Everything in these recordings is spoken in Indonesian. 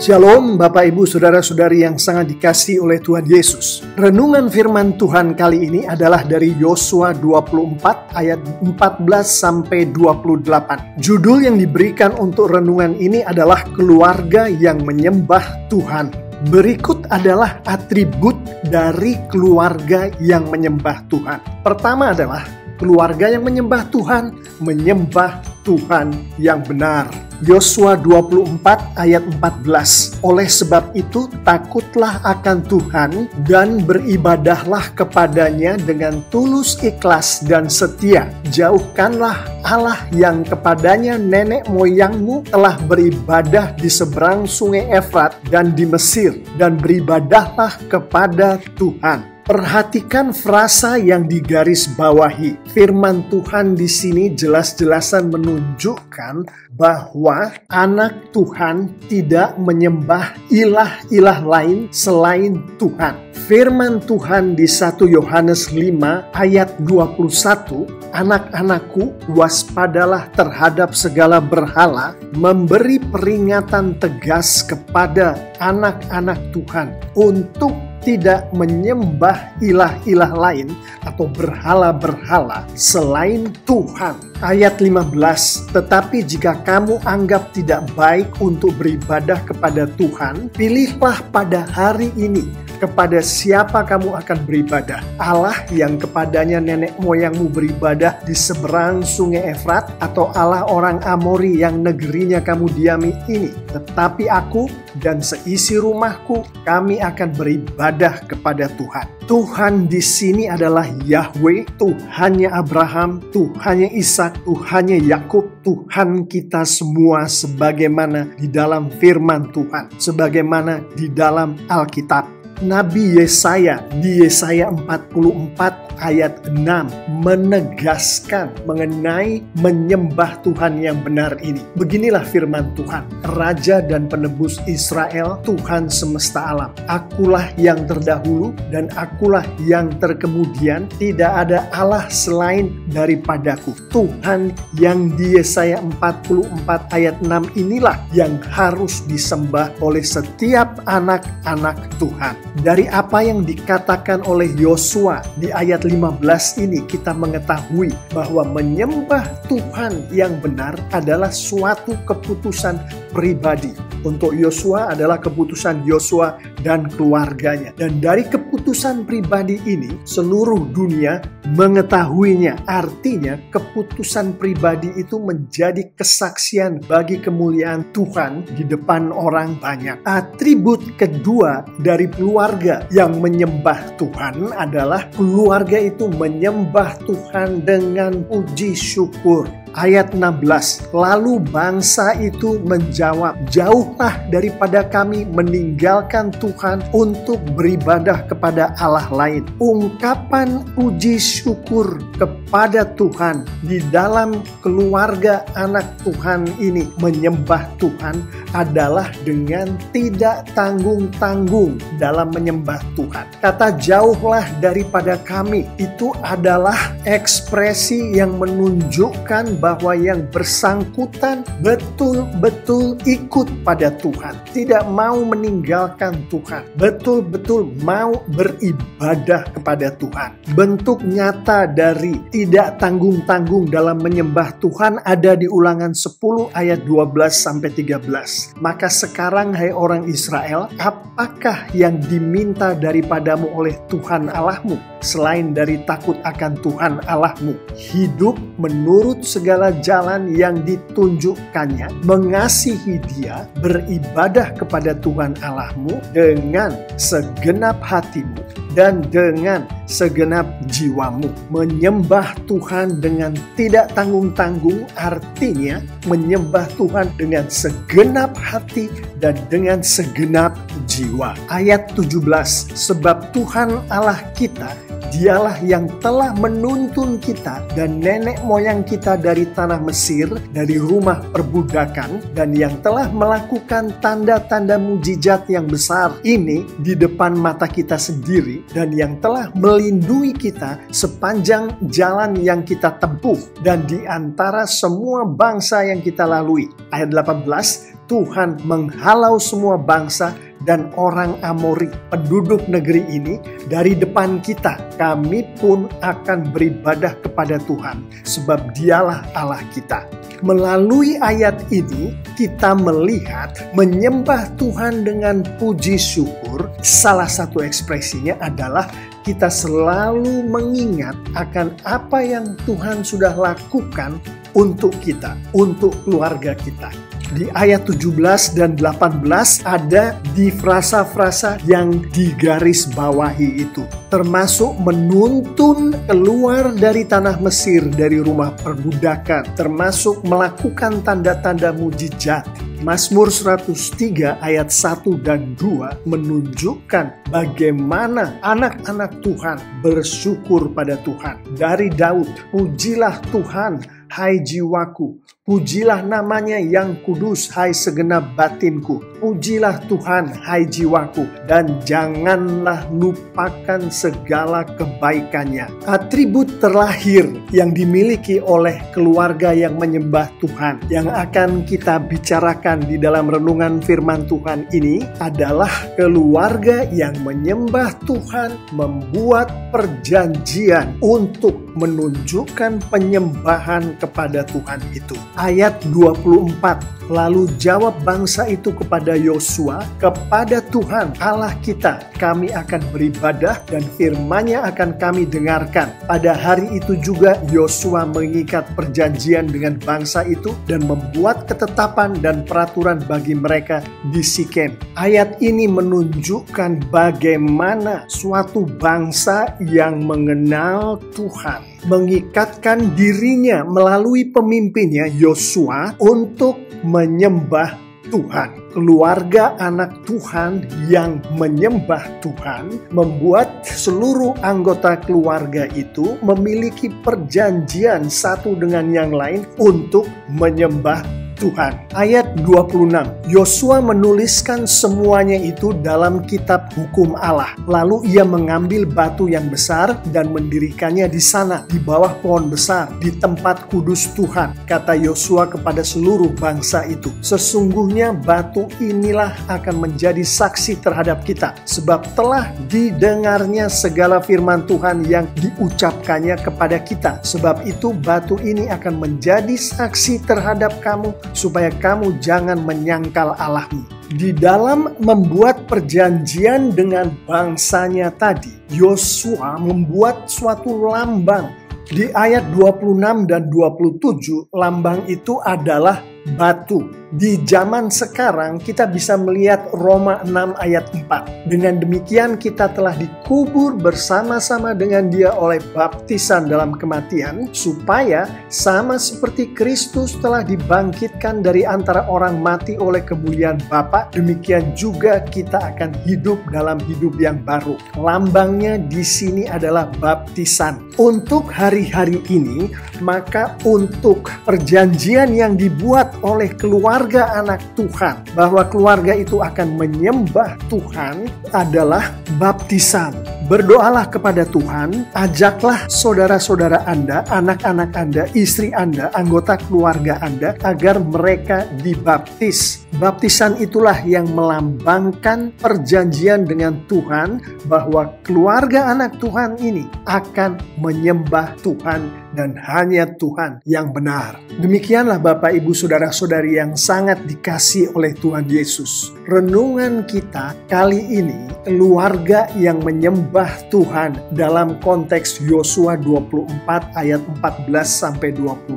Shalom Bapak Ibu Saudara-saudari yang sangat dikasihi oleh Tuhan Yesus. Renungan firman Tuhan kali ini adalah dari Yosua 24 ayat 14 sampai 28. Judul yang diberikan untuk renungan ini adalah keluarga yang menyembah Tuhan. Berikut adalah atribut dari keluarga yang menyembah Tuhan. Pertama adalah keluarga yang menyembah menyembah Tuhan yang benar. Yosua 24 ayat 14. Oleh sebab itu takutlah akan Tuhan dan beribadahlah kepadanya dengan tulus ikhlas dan setia. Jauhkanlah Allah yang kepadanya nenek moyangmu telah beribadah di seberang sungai Efrat dan di Mesir, dan beribadahlah kepada Tuhan. Perhatikan frasa yang digaris bawahi. Firman Tuhan di sini jelas-jelasan menunjukkan bahwa anak Tuhan tidak menyembah ilah-ilah lain selain Tuhan. Firman Tuhan di 1 Yohanes 5 ayat 21, anak-anakku, waspadalah terhadap segala berhala, memberi peringatan tegas kepada anak-anak Tuhan untuk tidak menyembah ilah-ilah lain atau berhala-berhala selain Tuhan. Ayat 15, tetapi jika kamu anggap tidak baik untuk beribadah kepada Tuhan, pilihlah pada hari ini kepada siapa kamu akan beribadah. Allah yang kepadanya nenek moyangmu beribadah di seberang sungai Efrat, atau Allah orang Amori yang negerinya kamu diami ini. Tetapi aku dan seisi rumahku, kami akan beribadah kepada Tuhan. Tuhan di sini adalah Yahweh, Tuhannya Abraham, Tuhannya Ishak, Tuhannya Yakub, Tuhan kita semua, sebagaimana di dalam firman Tuhan, sebagaimana di dalam Alkitab. Nabi Yesaya di Yesaya 44 ayat 6 menegaskan mengenai menyembah Tuhan yang benar ini. Beginilah firman Tuhan, Raja dan Penebus Israel, Tuhan semesta alam. Akulah yang terdahulu dan akulah yang terkemudian, tidak ada Allah selain daripadaku. Tuhan yang di Yesaya 44 ayat 6 inilah yang harus disembah oleh setiap anak-anak Tuhan. Dari apa yang dikatakan oleh Yosua di ayat 15 ini, kita mengetahui bahwa menyembah Tuhan yang benar adalah suatu keputusan pribadi. Untuk Yosua adalah keputusan Yosua dan keluarganya. Dan dari keputusan pribadi ini, seluruh dunia mengetahuinya. Artinya, keputusan pribadi itu menjadi kesaksian bagi kemuliaan Tuhan di depan orang banyak. Atribut kedua dari keluarga yang menyembah Tuhan adalah keluarga itu menyembah Tuhan dengan puji syukur. Ayat 16, lalu bangsa itu menjawab, jauhlah daripada kami meninggalkan Tuhan untuk beribadah kepada Allah lain. Ungkapan puji syukur kepada Tuhan di dalam keluarga anak Tuhan ini menyembah Tuhan adalah dengan tidak tanggung-tanggung dalam menyembah Tuhan. Kata jauhlah daripada kami itu adalah ekspresi yang menunjukkan bahwa yang bersangkutan betul-betul ikut pada Tuhan, tidak mau meninggalkan Tuhan, betul-betul mau beribadah kepada Tuhan. Bentuk nyata dari tidak tanggung-tanggung dalam menyembah Tuhan ada di Ulangan 10 ayat 12-13. Maka sekarang hai orang Israel, apakah yang diminta daripadamu oleh Tuhan Allahmu selain dari takut akan Tuhan Allahmu? Hidup menurut segala jalan yang ditunjukkannya, mengasihi Dia, beribadah kepada Tuhan Allahmu dengan segenap hatimu dan dengan segenap jiwamu. Menyembah Tuhan dengan tidak tanggung-tanggung artinya menyembah Tuhan dengan segenap hati dan dengan segenap jiwa. Ayat 17, sebab Tuhan Allah kita, Dialah yang telah menuntun kita dan nenek moyang kita dari tanah Mesir, dari rumah perbudakan, dan yang telah melakukan tanda-tanda mujizat yang besar ini di depan mata kita sendiri, dan yang telah melindungi kita sepanjang jalan yang kita tempuh dan di antara semua bangsa yang kita lalui. Ayat 18, Tuhan menghalau semua bangsa dan orang Amori, penduduk negeri ini, dari depan kita. Kami pun akan beribadah kepada Tuhan, sebab Dialah Allah kita. Melalui ayat ini, kita melihat menyembah Tuhan dengan puji syukur. Salah satu ekspresinya adalah kita selalu mengingat akan apa yang Tuhan sudah lakukan untuk kita, untuk keluarga kita. Di ayat 17 dan 18 ada di frasa-frasa yang digarisbawahi itu, termasuk menuntun keluar dari tanah Mesir, dari rumah perbudakan, termasuk melakukan tanda-tanda mujizat. Mazmur 103 ayat 1 dan 2 menunjukkan bagaimana anak-anak Tuhan bersyukur pada Tuhan. Dari Daud, pujilah Tuhan, hai jiwaku. Pujilah namanya yang kudus, hai segenap batinku. Pujilah Tuhan, hai jiwaku, dan janganlah lupakan segala kebaikannya. Atribut terlahir yang dimiliki oleh keluarga yang menyembah Tuhan, yang akan kita bicarakan di dalam renungan firman Tuhan ini adalah keluarga yang menyembah Tuhan, membuat perjanjian untuk menunjukkan penyembahan kepada Tuhan itu. Ayat 24, lalu jawab bangsa itu kepada Yosua, kepada Tuhan Allah kita kami akan beribadah dan firman-Nya akan kami dengarkan. Pada hari itu juga Yosua mengikat perjanjian dengan bangsa itu dan membuat ketetapan dan peraturan bagi mereka di Sikem. Ayat ini menunjukkan bagaimana suatu bangsa yang mengenal Tuhan mengikatkan dirinya melalui pemimpinnya Yosua untuk menyembah Tuhan. Keluarga anak Tuhan yang menyembah Tuhan membuat seluruh anggota keluarga itu memiliki perjanjian satu dengan yang lain untuk menyembah Tuhan. Ayat 26, Yosua menuliskan semuanya itu dalam kitab hukum Allah. Lalu ia mengambil batu yang besar dan mendirikannya di sana, di bawah pohon besar, di tempat kudus Tuhan. Kata Yosua kepada seluruh bangsa itu, sesungguhnya batu inilah akan menjadi saksi terhadap kita, sebab telah didengarnya segala firman Tuhan yang diucapkannya kepada kita. Sebab itu batu ini akan menjadi saksi terhadap kamu, supaya kamu jangan menyangkal Allahmu. Di dalam membuat perjanjian dengan bangsanya tadi, Yosua membuat suatu lambang. Di ayat 26 dan 27, lambang itu adalah batu. Di zaman sekarang kita bisa melihat Roma 6 ayat 4. Dengan demikian kita telah dikubur bersama-sama dengan Dia oleh baptisan dalam kematian, supaya sama seperti Kristus telah dibangkitkan dari antara orang mati oleh kemuliaan Bapa, demikian juga kita akan hidup dalam hidup yang baru. Lambangnya di sini adalah baptisan. Untuk hari-hari ini, maka untuk perjanjian yang dibuat oleh keluarga anak Tuhan, bahwa keluarga itu akan menyembah Tuhan, adalah baptisan. Berdoalah kepada Tuhan, ajaklah saudara-saudara Anda, anak-anak Anda, istri Anda, anggota keluarga Anda, agar mereka dibaptis. Baptisan itulah yang melambangkan perjanjian dengan Tuhan, bahwa keluarga anak Tuhan ini akan menyembah Tuhan dan hanya Tuhan yang benar. Demikianlah Bapak, Ibu, Saudara-saudari yang sangat dikasihi oleh Tuhan Yesus. Renungan kita kali ini, keluarga yang menyembah Tuhan dalam konteks Yosua 24 ayat 14-28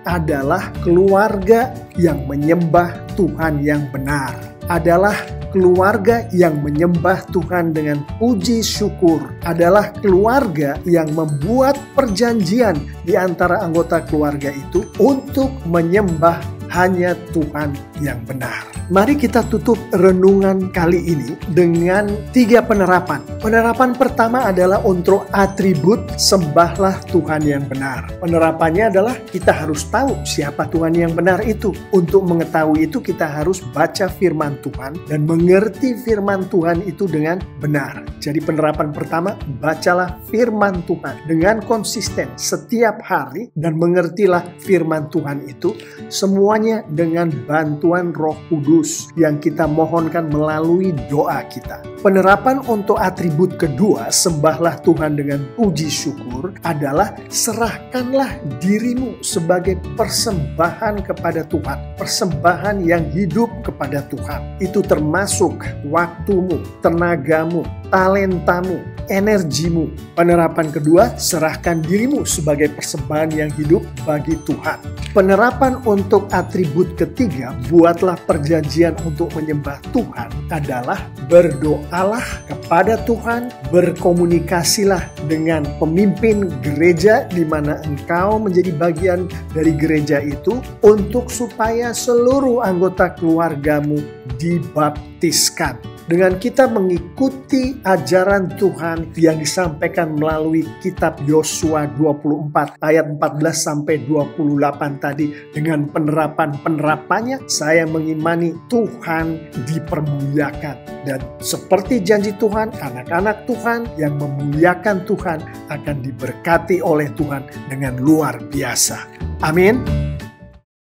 adalah keluarga yang menyembah Tuhan yang benar. Adalah keluarga yang menyembah Tuhan dengan puji syukur. Adalah keluarga yang membuat perjanjian di antara anggota keluarga itu untuk menyembah hanya Tuhan yang benar. Mari kita tutup renungan kali ini dengan 3 penerapan. Penerapan pertama adalah untuk atribut sembahlah Tuhan yang benar. Penerapannya adalah kita harus tahu siapa Tuhan yang benar itu. Untuk mengetahui itu kita harus baca firman Tuhan dan mengerti firman Tuhan itu dengan benar. Jadi penerapan pertama, bacalah firman Tuhan dengan konsisten setiap hari dan mengertilah firman Tuhan itu, semuanya dengan bantuan bantuan Roh Kudus yang kita mohonkan melalui doa kita. Penerapan untuk atribut kedua, sembahlah Tuhan dengan puji syukur, adalah serahkanlah dirimu sebagai persembahan kepada Tuhan. Persembahan yang hidup kepada Tuhan. Itu termasuk waktumu, tenagamu, talentamu, energimu. Penerapan kedua, serahkan dirimu sebagai persembahan yang hidup bagi Tuhan. Penerapan untuk atribut ketiga, buatlah perjanjian untuk menyembah Tuhan, adalah berdoalah kepada Tuhan, berkomunikasilah dengan pemimpin gereja di mana engkau menjadi bagian dari gereja itu, untuk supaya seluruh anggota keluargamu dibaptiskan. Dengan kita mengikuti ajaran Tuhan yang disampaikan melalui kitab Yosua 24 ayat 14-28 tadi, dengan penerapannya saya mengimani Tuhan dipermuliakan. Dan seperti janji Tuhan, anak-anak Tuhan yang memuliakan Tuhan akan diberkati oleh Tuhan dengan luar biasa. Amin.